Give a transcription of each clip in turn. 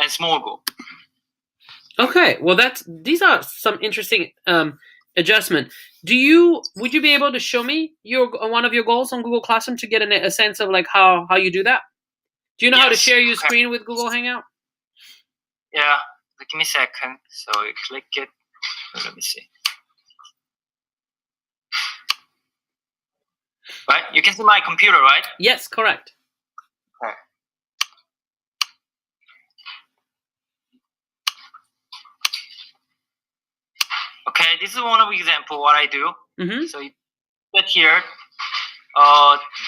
and small goal. Okay, well these are some interesting adjustment. Would you be able to show me one of your goals on Google Classroom to get a sense of like how you do that? Do you know how to share your screen with Google Hangout? Yeah, give me a second. So you click it. Let me see. Right, you can see my computer, right? Yes, correct. Okay. Okay, this is one of the example what I do. So you get here.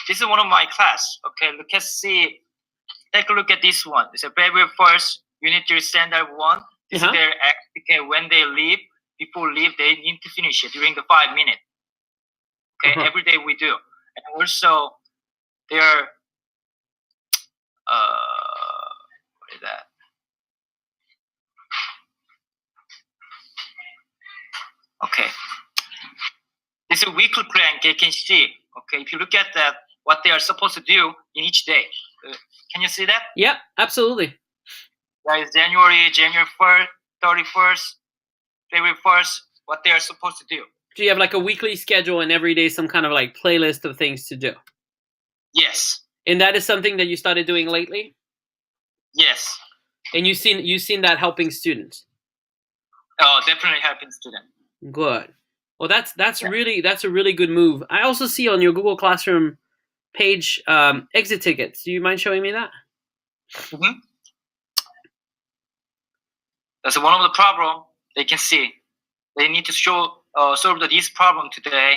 This is one of my class. Okay, let's see. Take a look at this one. It's a very first unitary standard one. This is their okay. When they leave, before leave, they need to finish it during the 5 minutes. Okay, every day we do, and also their what is that? Okay, this is a weekly plan. You can see. Okay, if you look at that, what they are supposed to do in each day. Can you see that? Yeah, absolutely. That is January 1st, 31st, February 1st, what they are supposed to do. Do you have like a weekly schedule and every day some kind of like playlist of things to do? Yes. And that is something that you started doing lately? Yes. And you've seen that helping students? Oh, definitely helping students. Good. Well, that's a really good move. I also see on your Google Classroom page exit tickets. Do you mind showing me that? That's one of the problem they can see. They need to solve this problem today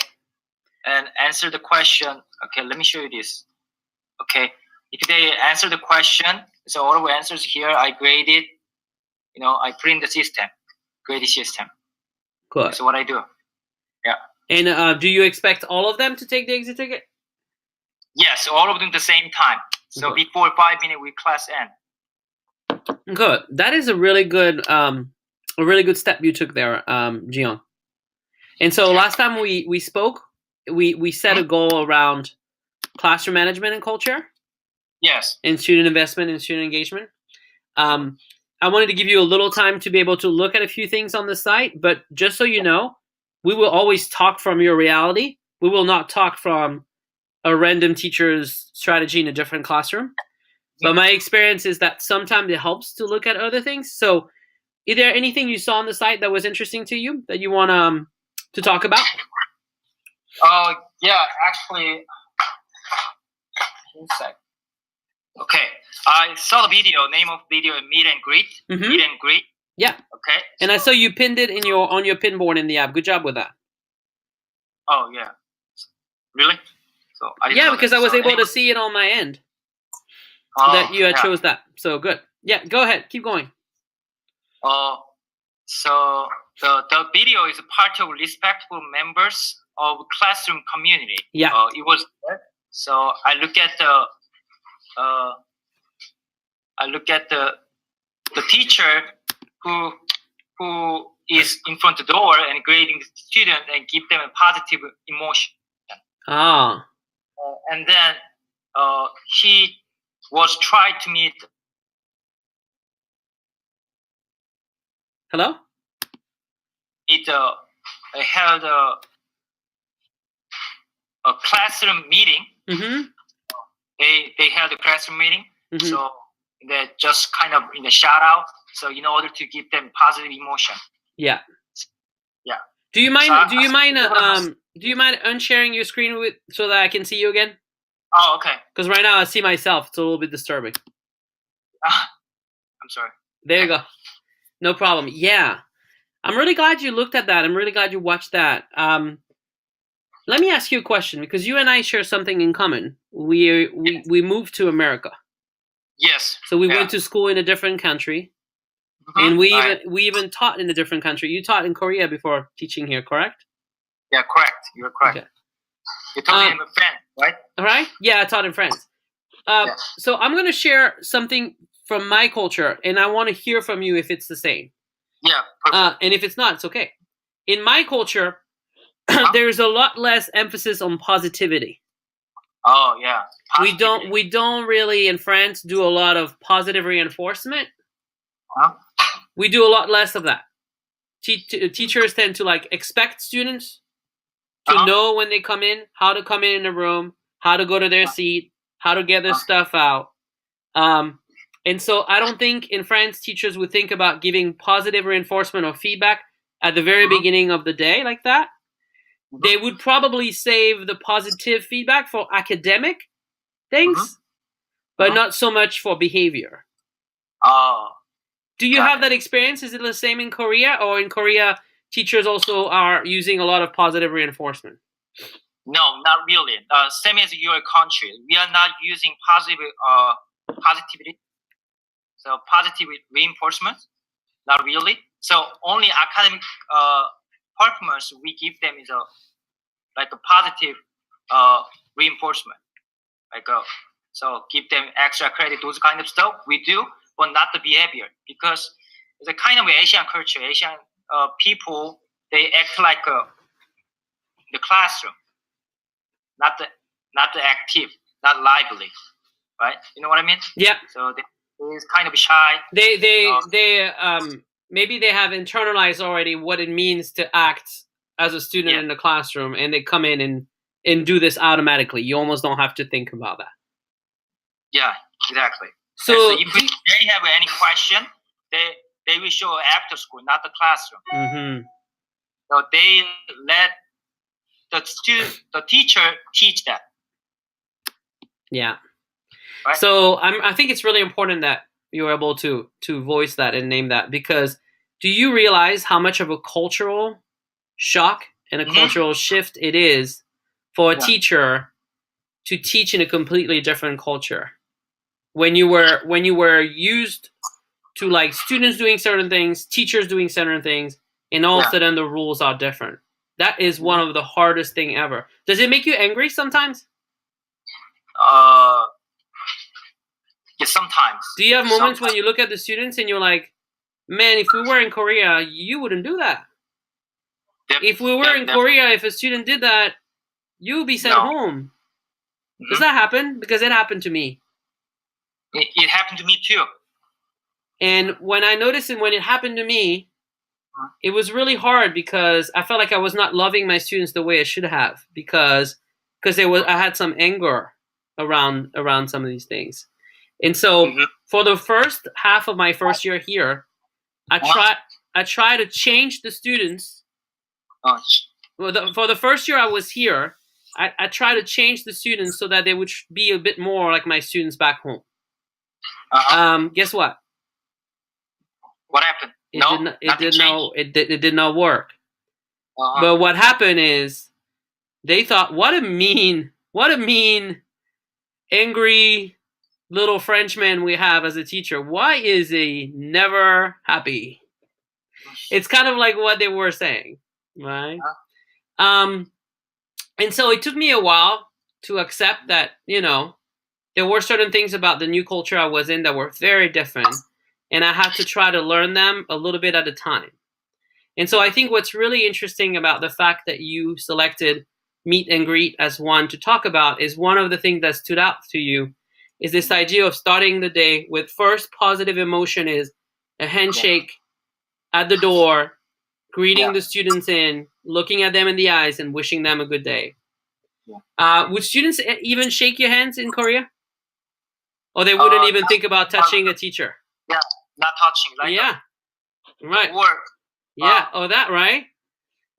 and answer the question. Okay, let me show you this. Okay, if they answer the question, so all of the answers here, I grade it. I put in the system, graded system. Good. That's what I do. Yeah. And do you expect all of them to take the exit ticket? Yes, all of them at the same time. So before 5 minutes, we class end. Good. That is a really good step you took there, Jiyoung. And so last time we spoke, we set a goal around classroom management and culture. Yes. And student investment and student engagement. I wanted to give you a little time to be able to look at a few things on the site, but just so you know, we will always talk from your reality. We will not talk from a random teacher's strategy in a different classroom. But my experience is that sometimes it helps to look at other things. So is there anything you saw on the site that was interesting to you that you want to talk about? Yeah, actually, one sec. Okay, I saw the video, name of video, Meet and Greet. Meet and Greet. Yeah. Okay. And I saw you pinned it on your pin board in the app. Good job with that. Oh, yeah. Really? So because I was able to see it on my end. That you had chose that. So good. Yeah, go ahead. Keep going. So the video is a part of respectful members of classroom community. Yeah. It was so I look at the teacher who is in front of the door and grading the student and give them a positive emotion. And then he was trying to meet. Hello? I held a classroom meeting. They held a classroom meeting. So they just kind of in a shout out. So in order to give them positive emotion. Yeah. Yeah. Do you mind unsharing your screen so that I can see you again? Oh, okay. Because right now I see myself. It's a little bit disturbing. I'm sorry. There you go. No problem. Yeah. I'm really glad you looked at that. I'm really glad you watched that. Let me ask you a question, because you and I share something in common. We moved to America. Yes. So we went to school in a different country. And we even taught in a different country. You taught in Korea before teaching here, correct? Yeah, correct. You're correct. Okay. You taught in France, right? All right. Yeah, I taught in France. So I'm going to share something from my culture, and I want to hear from you if it's the same. Yeah. Perfect. And if it's not, it's okay. In my culture, there's a lot less emphasis on positivity. Oh yeah. We don't really in France do a lot of positive reinforcement. Uh-huh. We do a lot less of that. Teachers tend to like expect students to know when they come in, how to come in the room, how to go to their seat, how to get their stuff out. And so I don't think in France teachers would think about giving positive reinforcement or feedback at the very beginning of the day like that. They would probably save the positive feedback for academic things, but not so much for behavior. Do you have that experience? Is it the same in Korea, or in Korea teachers also are using a lot of positive reinforcement? No, not really. Same as your country, we are not using positivity. So positive reinforcement, not really. So only academic performance we give them is a positive reinforcement, so give them extra credit, those kind of stuff we do, but not the behavior, because it's a kind of Asian culture. Asian people, they act like the classroom, not the active, not lively, right? You know what I mean? Yeah. So they're kind of shy. They maybe they have internalized already what it means to act as a student in the classroom, and they come in and do this automatically. You almost don't have to think about that. Yeah, exactly. So if they have any question, they will show after school, not the classroom. So they let the teacher teach that. Yeah. Right? So I think it's really important that you're able to voice that and name that, because do you realize how much of a cultural shock and a cultural shift it is for a teacher to teach in a completely different culture? When you were used to like students doing certain things, teachers doing certain things, and all of a sudden the rules are different. That is one of the hardest thing ever. Does it make you angry sometimes? Yeah, sometimes. Do you have moments when you look at the students and you're like, man, if we were in Korea, you wouldn't do that. If we were in Korea, if a student did that, you would be sent home. Does that happen? Because it happened to me. It happened to me too. And when I noticed it, when it happened to me, it was really hard because I felt like I was not loving my students the way I should have, because I had some anger around some of these things. And so for the first half of my first year here, I try to change the students. Well, for the first year I was here, I try to change the students so that they would be a bit more like my students back home. Guess what? What happened? It did not work. But what happened is they thought, what a mean, angry little Frenchman we have as a teacher. Why is he never happy? It's kind of like what they were saying, right? And so it took me a while to accept that, there were certain things about the new culture I was in that were very different, and I had to try to learn them a little bit at a time. And so I think what's really interesting about the fact that you selected meet and greet as one to talk about is one of the things that stood out to you is this idea of starting the day with first positive emotion is a handshake at the door, greeting the students in, looking at them in the eyes, and wishing them a good day. Would students even shake your hands in Korea? Or they wouldn't even think about touching a teacher? Yeah, not touching. Like right. Work. Yeah, that, right?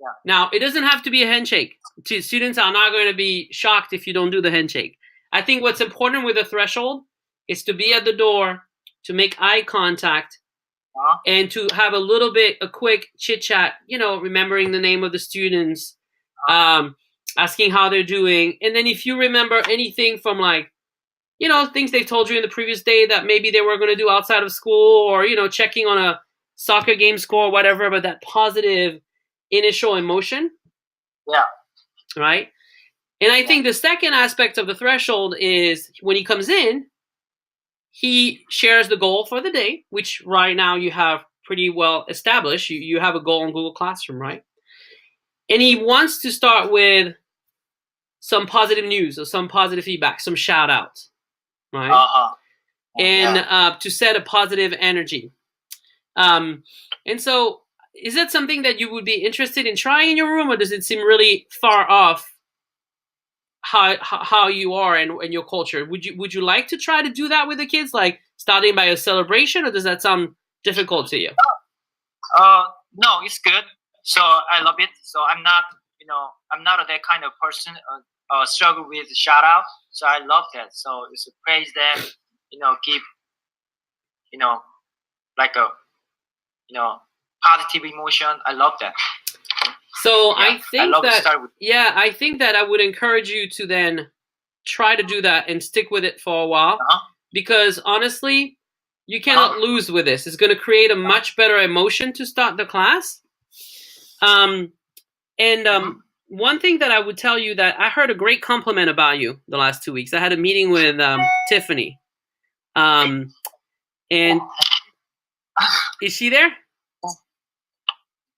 Yeah. Now, it doesn't have to be a handshake. Students are not going to be shocked if you don't do the handshake. I think what's important with the threshold is to be at the door, to make eye contact, and to have a quick chit-chat, remembering the name of the students, asking how they're doing. And then if you remember anything from things they've told you in the previous day that maybe they were going to do outside of school, or, checking on a soccer game score or whatever, but that positive initial emotion. Yeah. Right? And I think the second aspect of the threshold is when he comes in, he shares the goal for the day, which right now you have pretty well established. You have a goal in Google Classroom, right? And he wants to start with some positive news or some positive feedback, some shout outs, right? And to set a positive energy. And so, is that something that you would be interested in trying in your room, or does it seem really far off how you are and your culture? Would you like to try to do that with the kids, like starting by a celebration, or does that sound difficult to you? No, it's good. So I love it. So I'm not that kind of person. Struggle with shout out. So I love that. So it's praise them. Give like a positive emotion. I love that. So yeah, I think that I would encourage you to then try to do that and stick with it for a while, because honestly, you cannot lose with this. It's going to create a much better emotion to start the class. One thing that I would tell you, that I heard a great compliment about you the last 2 weeks. I had a meeting with Tiffany. And is she there?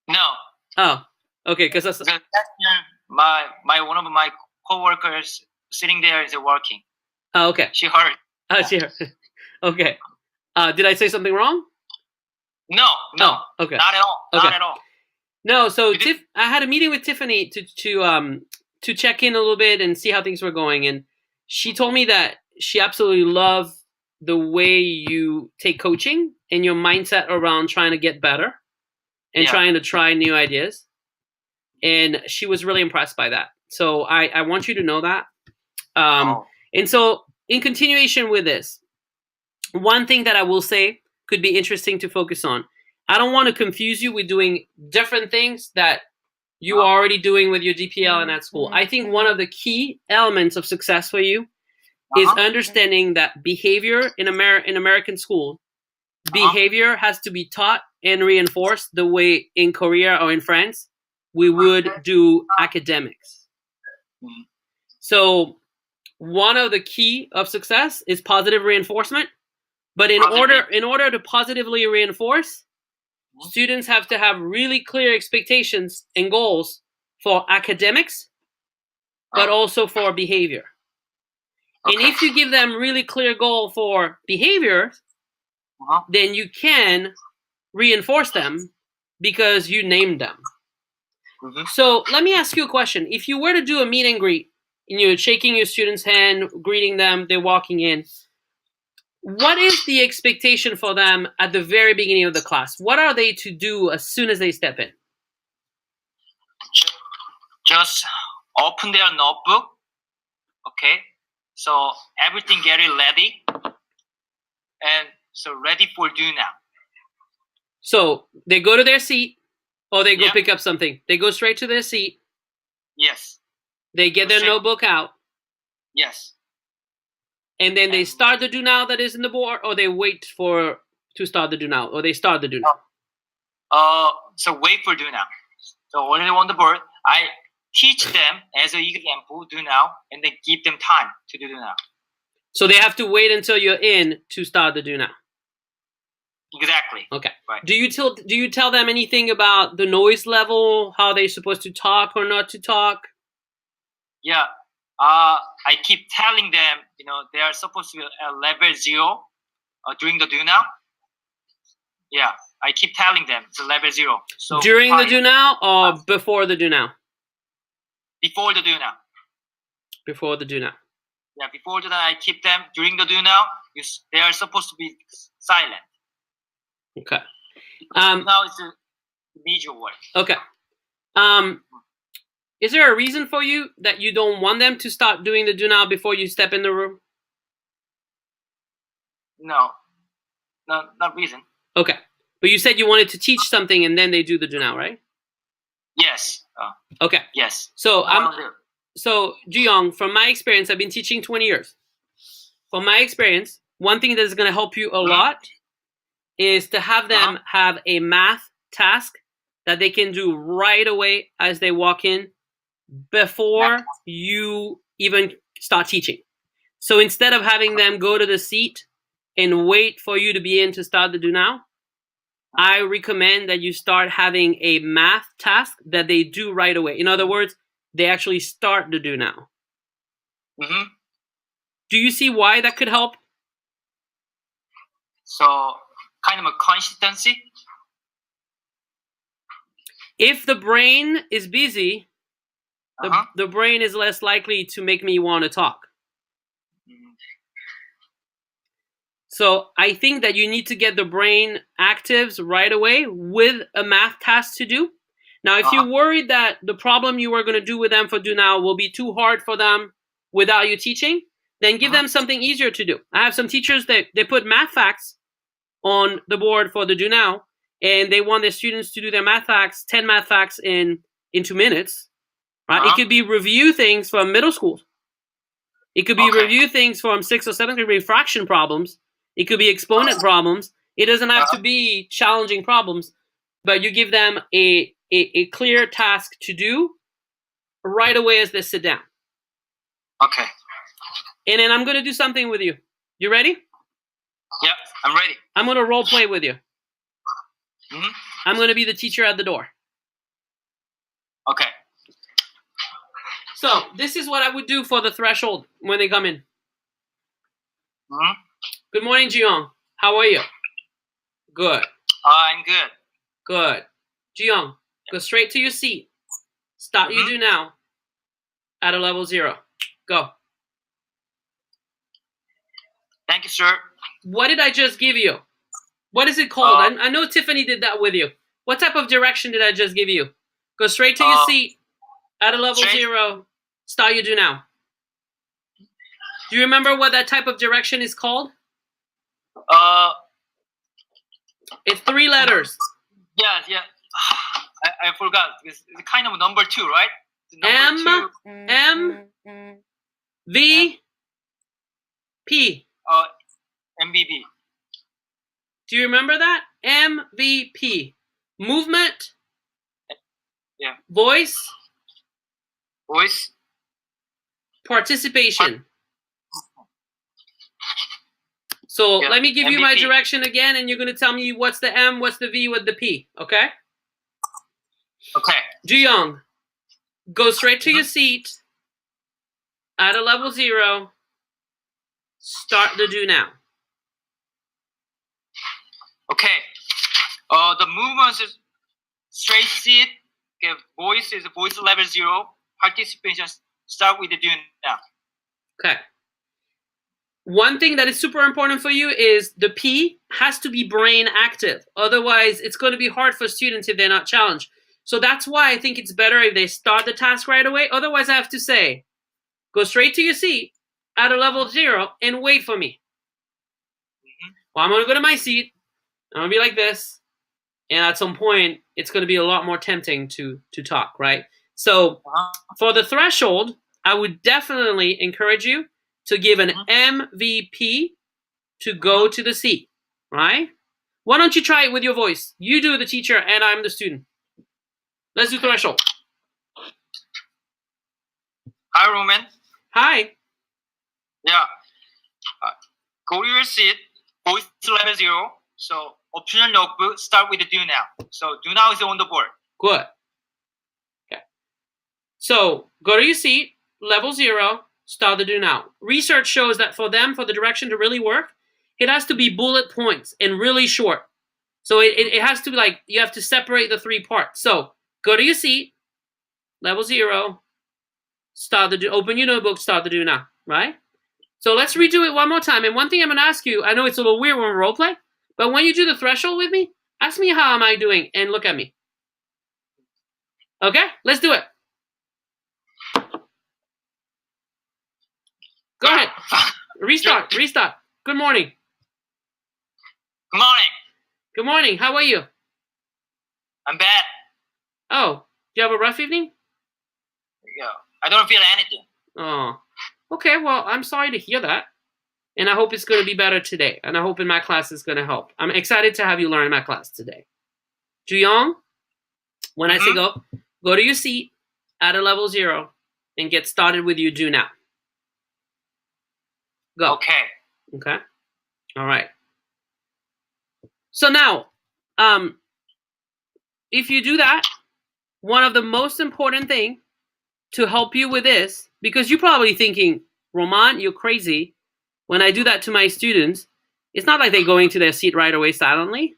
No. Oh, okay. Because that's my one of my coworkers sitting there is working. Oh, okay. She heard. Oh, she heard. Okay. Did I say something wrong? No. Oh, okay. Not at all. Okay. Not at all. No. So I had a meeting with Tiffany to check in a little bit and see how things were going, and she told me that she absolutely loved the way you take coaching and your mindset around trying to get better and trying to try new ideas. And she was really impressed by that. So I want you to know that. And so in continuation with this, one thing that I will say could be interesting to focus on. I don't want to confuse you with doing different things that you are already doing with your DPL and at school. I think one of the key elements of success for you is understanding that behavior in American school, behavior has to be taught and reinforced the way in Korea or in France we would do academics. So one of the key of success is positive reinforcement. But in order to positively reinforce, students have to have really clear expectations and goals for academics, but also for behavior. And if you give them really clear goal for behavior, then you can reinforce them because you named them. So let me ask you a question. If you were to do a meet and greet, and you're shaking your student's hand, greeting them, they're walking in, what is the expectation for them at the very beginning of the class? What are they to do as soon as they step in? Just open their notebook. Okay. So everything getting ready. And so ready for do now. So they go to their seat or they go pick up something. They go straight to their seat. Yes. They get their notebook out. Yes. And then they start the do now that is in the board, or they wait to start the do now, or they start the do now? So wait for do now. So only on the board, I teach them as an example do now, and then give them time to do now. So they have to wait until you're in to start the do now. Exactly. Okay. Right. Do you tell them anything about the noise level, how they're supposed to talk or not to talk? Yeah. I keep telling them, they are supposed to be at level 0 during the do now. Yeah, I keep telling them it's a level 0. So during the do now or before the do now? Before the do now. Before the do now. Yeah, before the do now, I keep them during the do now. They are supposed to be silent. Okay. Now it's a visual work. Okay. Is there a reason for you that you don't want them to start doing the do now before you step in the room? No, not reason. Okay. But you said you wanted to teach something and then they do the do now, right? Yes. Okay. Yes. So Juyong, from my experience, I've been teaching 20 years. From my experience, one thing that is going to help you a lot is to have them have a math task that they can do right away as they walk in before you even start teaching. So instead of having them go to the seat and wait for you to be in to start the do now, I recommend that you start having a math task that they do right away. In other words, they actually start the do now. Do you see why that could help? So kind of a consistency? If the brain is busy, the brain is less likely to make me want to talk. So I think that you need to get the brain actives right away with a math task to do. Now, if you're worried that the problem you were going to do with them for Do Now will be too hard for them without you teaching, then give them something easier to do. I have some teachers that they put math facts on the board for the Do Now, and they want their students to do their math facts, 10 math facts in 2 minutes. Right? It could be review things from middle school. It could be review things from 6th or 7th grade fraction problems. It could be exponent problems. It doesn't have to be challenging problems, but you give them a clear task to do right away as they sit down. Okay. And then I'm going to do something with you. You ready? Yeah, I'm ready. I'm going to role play with you. Mm-hmm. I'm going to be the teacher at the door. Okay. So this is what I would do for the threshold when they come in. Mm-hmm. Good morning, Jiyoung. How are you? Good. I'm good. Good. Jiyoung, go straight to your seat. Start you Do Now at a level 0. Go. Thank you, sir. What did I just give you? What is it called? I know Tiffany did that with you. What type of direction did I just give you? Go straight to your seat at a level 0. Start you Do Now. Do you remember what that type of direction is called? It's 3 letters. Yeah. I forgot. It's kind of number 2, right? M V P. MVP. Do you remember that? MVP. Movement. Yeah. Voice. Participation. So let me give you my direction again, and you're going to tell me what's the M, what's the V, what's the P, okay? Okay. Jiyoung, go straight to your seat at a level 0. Start the Do Now. Okay. The movement is straight seat. Okay. Voice is voice level 0. Participation start with the Do Now. Okay. One thing that is super important for you is the P has to be brain active. Otherwise, it's going to be hard for students if they're not challenged. So that's why I think it's better if they start the task right away. Otherwise, I have to say, go straight to your seat at a level 0 and wait for me. Well, I'm going to go to my seat. I'm going to be like this. And at some point, it's going to be a lot more tempting to talk, right? So for the threshold, I would definitely encourage you to give an MVP to go to the seat, right? Why don't you try it with your voice? You do the teacher and I'm the student. Let's do threshold. Hi, Roman. Hi. Yeah. Go to your seat. Voice level 0. So optional notebook. Start with the Do Now. So Do Now is on the board. Good. Okay. So go to your seat. Level 0. Start the Do Now. Research shows that for the direction to really work, it has to be bullet points and really short. So it has to be like, you have to separate the 3 parts. So go to your seat, level 0, open your notebook, start the Do Now, right? So let's redo it one more time. And one thing I'm going to ask you, I know it's a little weird when we role play, but when you do the threshold with me, ask me how am I doing and look at me. Okay, let's do it. Go ahead. Restart. Good morning. Good morning. Good morning. How are you? I'm bad. Oh, do you have a rough evening? Yeah. I don't feel anything. Oh, okay. Well, I'm sorry to hear that. And I hope it's going to be better today. And I hope in my class it's going to help. I'm excited to have you learn in my class today. Jiyoung, when I say go to your seat at a level 0 and get started with your Do Now. Go. Okay. All right. So now, if you do that, one of the most important thing to help you with this, because you're probably thinking, Roman, you're crazy. When I do that to my students, it's not like they're going to their seat right away silently.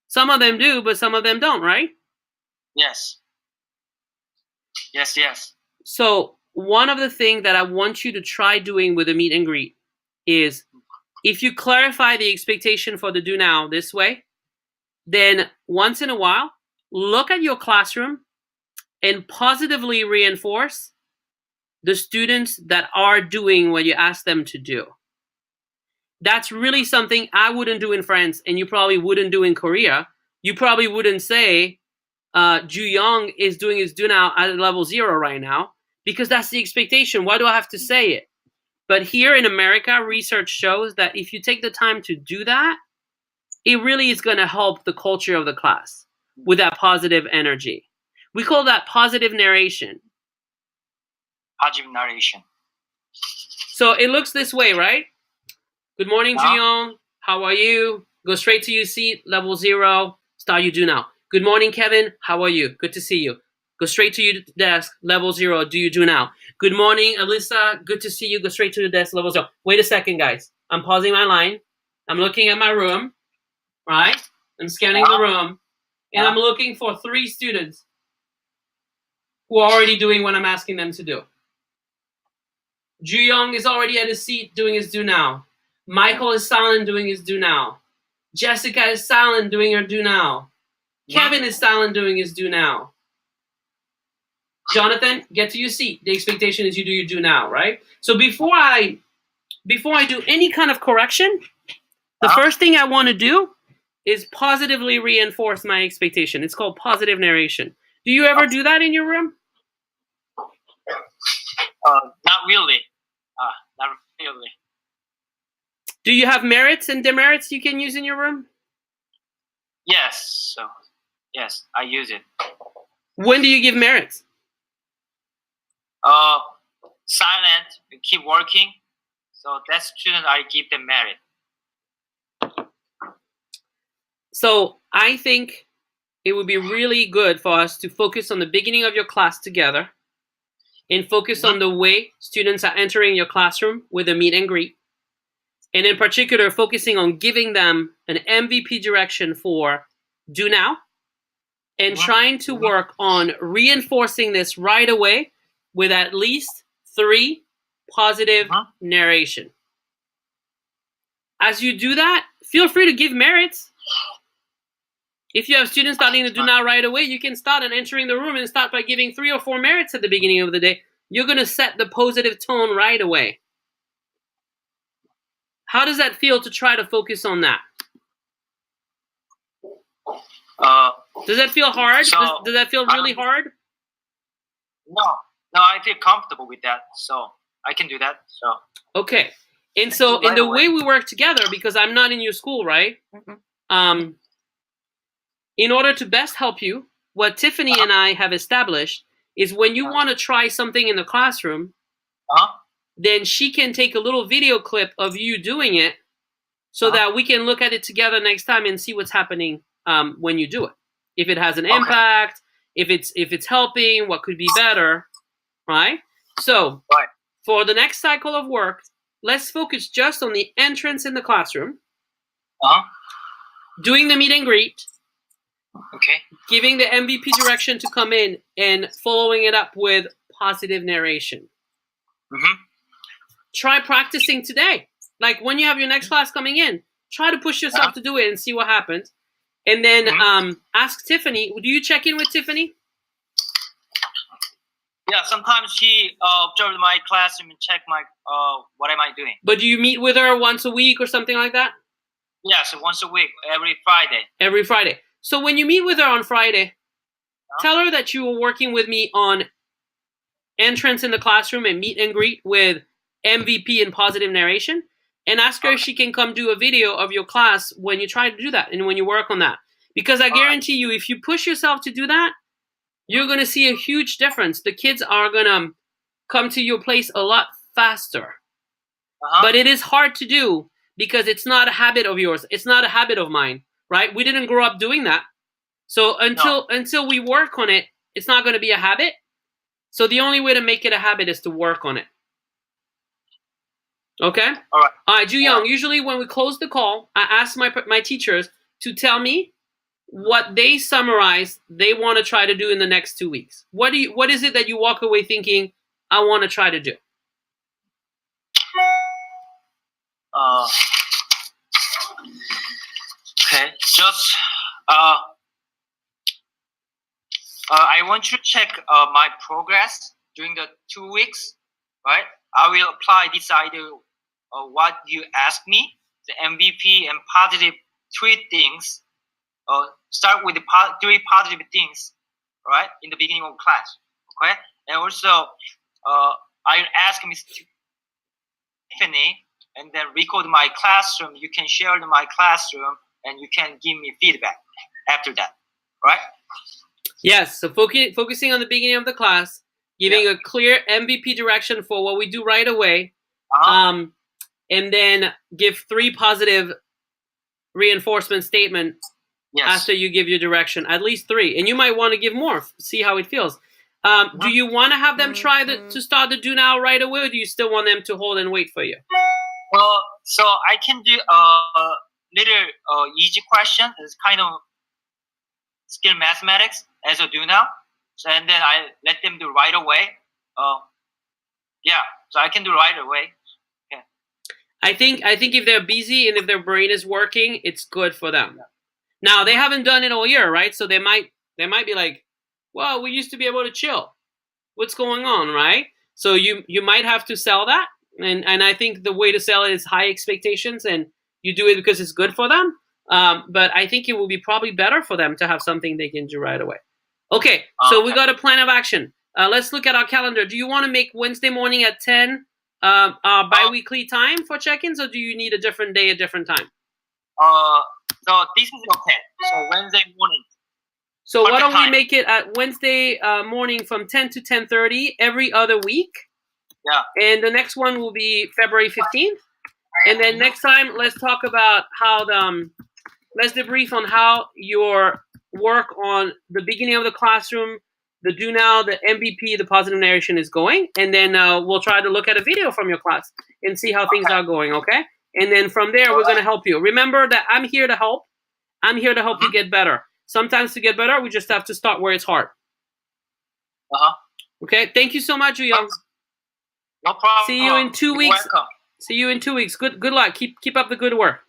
Some of them do, but some of them don't, right? Yes. Yes, yes. So one of the things that I want you to try doing with a meet and greet is if you clarify the expectation for the do now this way, then once in a while, look at your classroom and positively reinforce the students that are doing what you ask them to do. That's really something I wouldn't do in France, and you probably wouldn't do in Korea. You probably wouldn't say, Ju Young is doing his do now at level 0 right now, because that's the expectation. Why do I have to say it? But here in America, research shows that if you take the time to do that, it really is going to help the culture of the class with that positive energy. We call that positive narration. Positive narration. So it looks this way, right? Good morning, Ju Young. How are you? Go straight to your seat, level 0. Start you do now. Good morning, Kevin. How are you? Good to see you. Go straight to your desk, level 0. Do you do now? Good morning, Alyssa. Good to see you. Go straight to the desk, level 0. Wait a second, guys. I'm pausing my line. I'm looking at my room, right? I'm scanning the room, and I'm looking for 3 students who are already doing what I'm asking them to do. Ju Young is already at his seat doing his do now. Michael is silent doing his do now. Jessica is silent doing her do now. Kevin is silent doing his do now. Jonathan, get to your seat. The expectation is you do your do now, right? So before I do any kind of correction, the first thing I want to do is positively reinforce my expectation. It's called positive narration. Do you ever do that in your room? Not really. Not really. Do you have merits and demerits you can use in your room? Yes. So, yes, I use it. When do you give merits? Silent, keep working. So that student, I give them merit. So I think it would be really good for us to focus on the beginning of your class together and focus on the way students are entering your classroom with a meet and greet. And in particular, focusing on giving them an MVP direction for do now and trying to work on reinforcing this right away with at least 3 positive narration. As you do that, feel free to give merits. If you have students starting to do now right away, you can start and entering the room and start by giving 3 or 4 merits at the beginning of the day. You're going to set the positive tone right away. How does that feel to try to focus on that? Does that feel hard? So, does that feel really hard? No, I feel comfortable with that, so I can do that. So okay, and so in the way we work together, because I'm not in your school, right? In order to best help you, what Tiffany and I have established is when you want to try something in the classroom, then she can take a little video clip of you doing it so that we can look at it together next time and see what's happening when you do it. If it has an impact, if it's helping, what could be better, right? So for the next cycle of work, let's focus just on the entrance in the classroom, doing the meet and greet, giving the MVP direction to come in, and following it up with positive narration. Try practicing today. Like when you have your next class coming in, try to push yourself to do it and see what happens. And then ask Tiffany. Do you check in with Tiffany? Yeah, sometimes she observes my classroom and check my what am I doing. But do you meet with her once a week or something like that? Yeah, so once a week, every Friday. Every Friday. So when you meet with her on Friday, tell her that you were working with me on entrance in the classroom and meet and greet with MVP and positive narration, and ask her if she can come do a video of your class when you try to do that and when you work on that. Because I guarantee you, if you push yourself to do that, you're going to see a huge difference. The kids are going to come to your place a lot faster. But it is hard to do because it's not a habit of yours. It's not a habit of mine, right? We didn't grow up doing that. So until we work on it, it's not going to be a habit. So the only way to make it a habit is to work on it. Okay? All right. All right, Ju Young, usually when we close the call, I ask my teachers to tell me what they summarize they want to try to do in the next 2 weeks. What is it that you walk away thinking, I want to try to do? Okay, just I want you to check my progress during the 2 weeks, right? I will apply this idea of what you asked me, the MVP and positive 3 things. Start with the 3 positive things, right, in the beginning of class, okay? And also, I ask Ms. Tiffany, and then record my classroom. You can share in my classroom, and you can give me feedback after that, right? Yes, so focusing on the beginning of the class, giving a clear MVP direction for what we do right away, and then give 3 positive reinforcement statements after you give your direction, at least 3. And you might want to give more, see how it feels. Do you want to have them try to start the do now right away, or do you still want them to hold and wait for you? So I can do a little easy question. It's kind of skill mathematics as a do now. So, and then I let them do right away. So I can do right away. Yeah. I think if they're busy and if their brain is working, it's good for them. Now they haven't done it all year, right? So they might be like, well, we used to be able to chill. What's going on, right? So you might have to sell that. And I think the way to sell it is high expectations, and you do it because it's good for them. But I think it will be probably better for them to have something they can do right away. Okay, so we got a plan of action. Let's look at our calendar. Do you want to make Wednesday morning at 10 our bi-weekly time for check-ins, or do you need a different day, a different time? So this is okay. So Wednesday morning. So why don't we make it at Wednesday morning from 10 to 10:30 every other week? Yeah. And the next one will be February 15th. And then next time, let's talk about how let's debrief on how your work on the beginning of the classroom, the do now, the MVP, the positive narration is going. And then we'll try to look at a video from your class and see how things are going, okay? And then from there, we're going to help you. Remember that I'm here to help. I'm here to help you get better. Sometimes to get better, we just have to start where it's hard. Okay, thank you so much, Young. No problem. See you in 2 weeks. Welcome. See you in 2 weeks. Good luck. Keep up the good work.